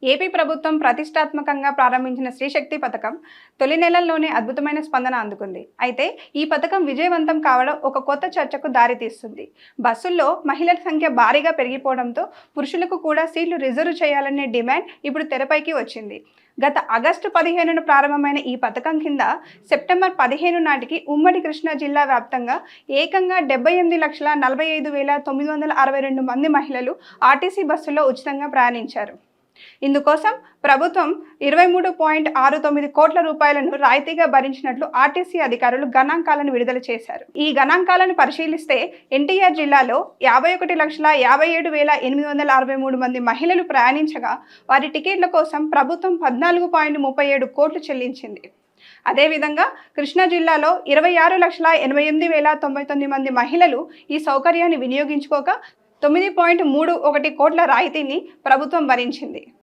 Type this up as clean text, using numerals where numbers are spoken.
AP ప్రభుత్వం ప్రతిష్టాత్మకంగా ప్రారంభించిన స్త్రీశక్తి పథకం తొలి నెలల్లోనే అద్భుతమైన స్పందన అందుకుంది. అయితే ఈ పథకం విజయవంతం కావడం ఒక కొత్త చర్చకు దారితీస్తుంది. బస్సుల్లో మహిళల సంఖ్య భారీగా పెరిగిపోవడంతో పురుషులకు కూడా సీట్లు రిజర్వ్ చేయాలనే డిమాండ్ ఇప్పుడు తెరపైకి వచ్చింది. గత ఆగస్టు 15న ప్రారంభమైన ఈ పథకం కింద సెప్టెంబర్ 15 నాటికి ఉమ్మడి కృష్ణా జిల్లా వ్యాప్తంగా ఏకంగా 78,45,962 మంది మహిళలు ఆర్టీసీ బస్సుల్లో ఉచితంగా ప్రయాణించారు. ఇందుకోసం ప్రభుత్వం 23.69 కోట్ల రూపాయలను రాయితీగా భరించినట్లు ఆర్టీసీ అధికారులు గణాంకాలను విడుదల చేశారు. ఈ గణాంకాలను పరిశీలిస్తే ఎన్టీఆర్ జిల్లాలో 51,57,863 మంది మహిళలు ప్రయాణించగా వారి టికెట్ల కోసం ప్రభుత్వం 14.37 కోట్లు చెల్లించింది. అదేవిధంగా కృష్ణా జిల్లాలో 26,88,099 మంది మహిళలు ఈ సౌకర్యాన్ని వినియోగించుకోగా 9.31 కోట్ల రాయితీని ప్రభుత్వం భరించింది.